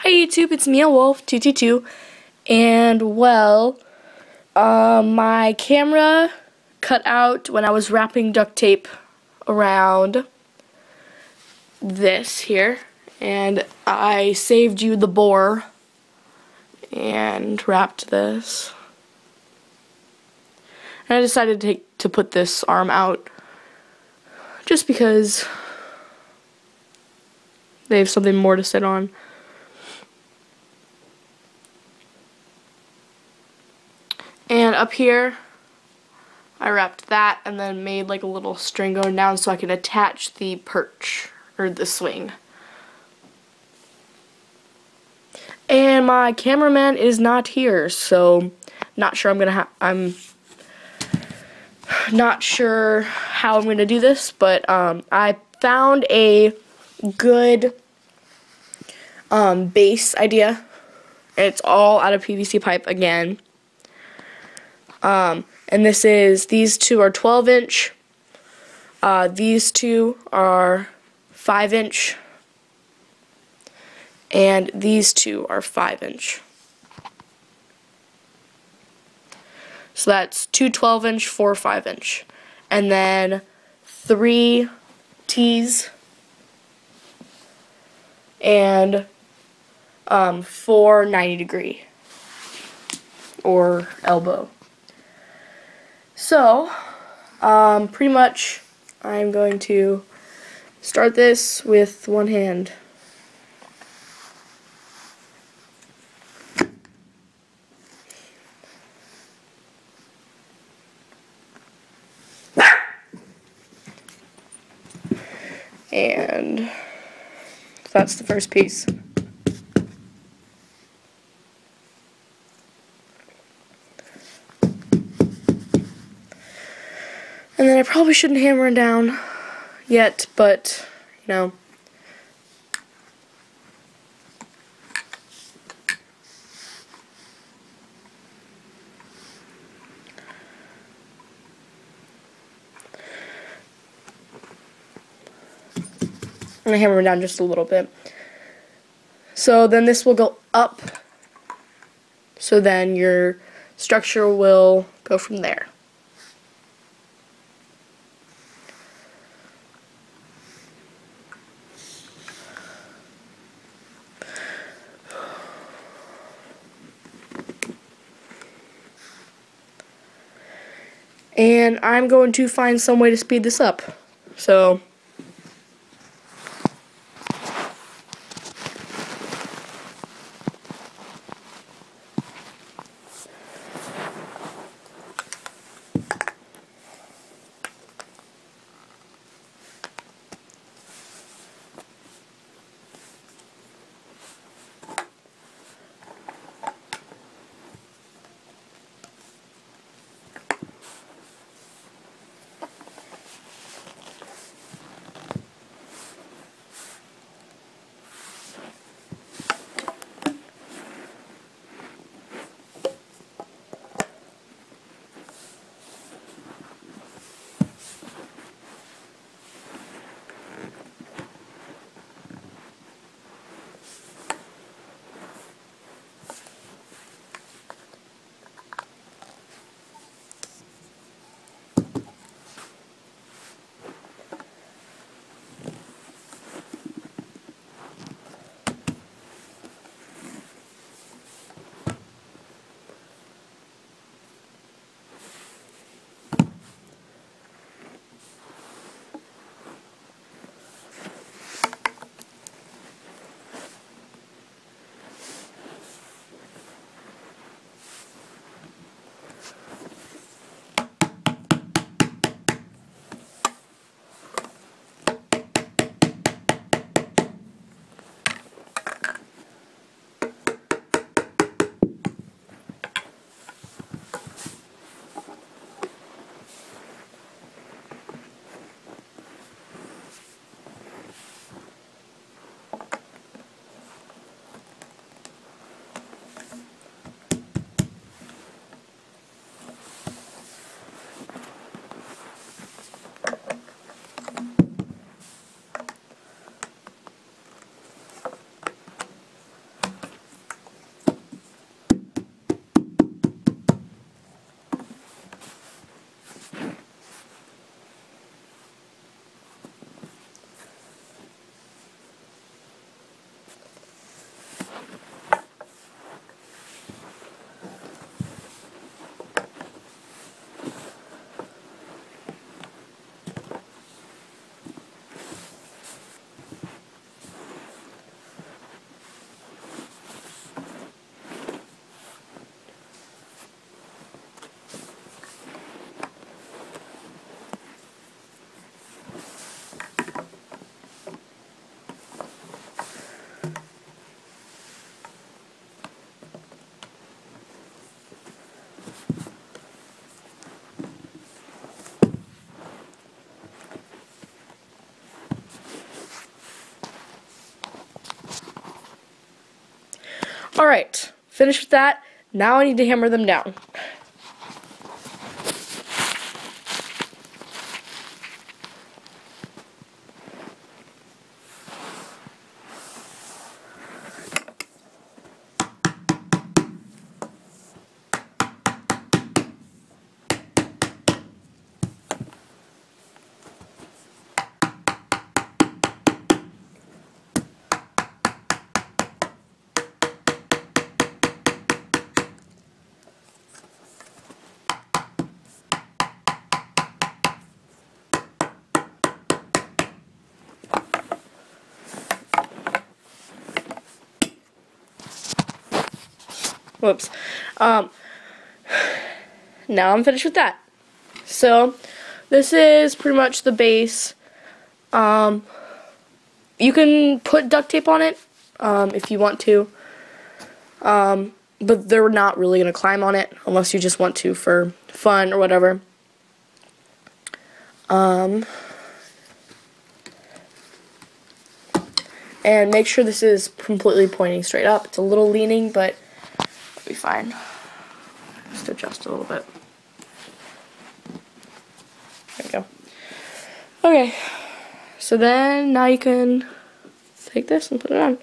Hi YouTube, it's me, Wolf222, and well, my camera cut out when I was wrapping duct tape around this here, and I saved you the boar and wrapped this. And I decided to put this arm out just because they have something more to sit on. And up here, I wrapped that and then made like a little string going down so I can attach the perch, or the swing. And my cameraman is not here, so not sure I'm not sure how I'm gonna do this, but I found a good base idea. It's all out of PVC pipe again. And these two are 12-inch, these two are 5-inch, and these two are 5-inch. So that's two 12-inch, four 5-inch, and then 3 T's and 4 90-degree or elbow. So, pretty much I'm going to start this with one hand. And that's the first piece. And then I probably shouldn't hammer it down yet, but, you know. I'm going to hammer it down just a little bit. So then this will go up, so then your structure will go from there. And I'm going to find some way to speed this up. So Alright, finished with that. Now I need to hammer them down. Whoops. Now I'm finished with that. So, this is pretty much the base. You can put duct tape on it, if you want to. But they're not really going to climb on it, unless you just want to for fun or whatever. And make sure this is completely pointing straight up. It's a little leaning, but it'll be fine. Just adjust a little bit. There we go. Okay, so then now you can take this and put it on.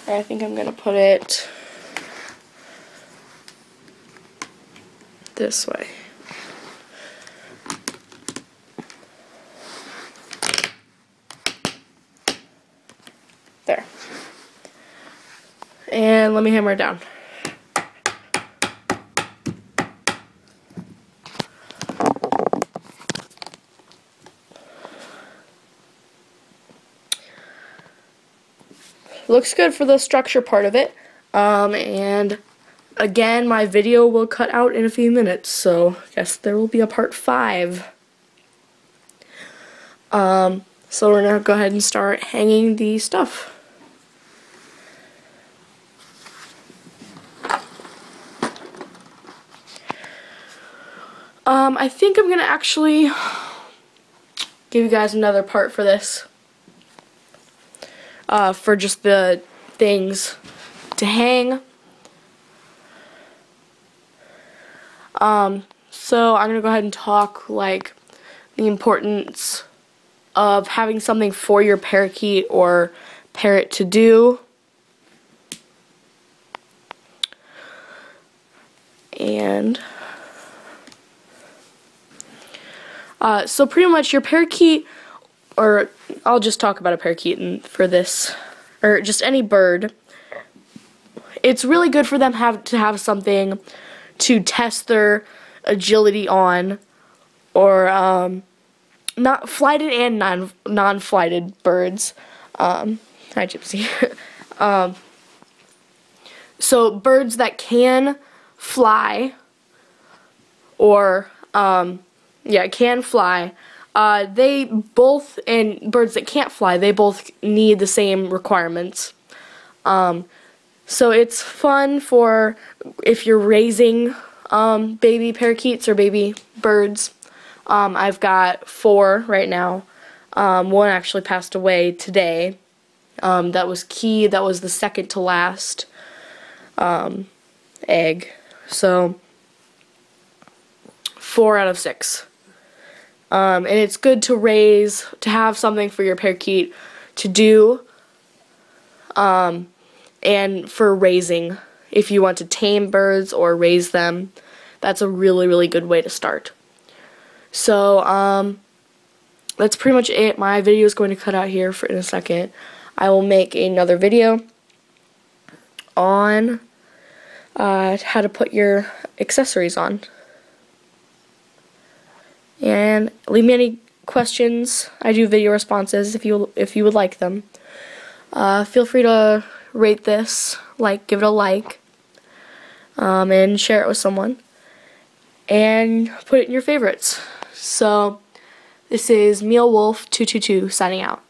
I think I'm going to put it this way. There. And let me hammer it down. Looks good for the structure part of it. And again, my video will cut out in a few minutes, so I guess there will be a part 5. So we're gonna go ahead and start hanging the stuff. I think I'm gonna actually give you guys another part for this. For just the things to hang. So I'm gonna go ahead and talk like the importance of having something for your parakeet or parrot to do. And so pretty much your parakeet, or I'll just talk about a parakeet for this, or just any bird. It's really good for them to have something to test their agility on, or not flighted and non-flighted birds. Hi, Gypsy. So birds that can fly, or can fly. They both, and birds that can't fly, they both need the same requirements. So it's fun for if you're raising baby parakeets or baby birds. I've got 4 right now. One actually passed away today. That was Key. That was the second to last egg. So 4 out of 6. And it's good to raise, to have something for your parakeet to do, and for raising. If you want to tame birds or raise them, that's a really, really good way to start. So, that's pretty much it. My video is going to cut out here in a second. I will make another video on how to put your accessories on. And leave me any questions. I do video responses if you would like them. Feel free to rate this, give it a like, and share it with someone, and put it in your favorites. So this is Meal Wolf 222 signing out.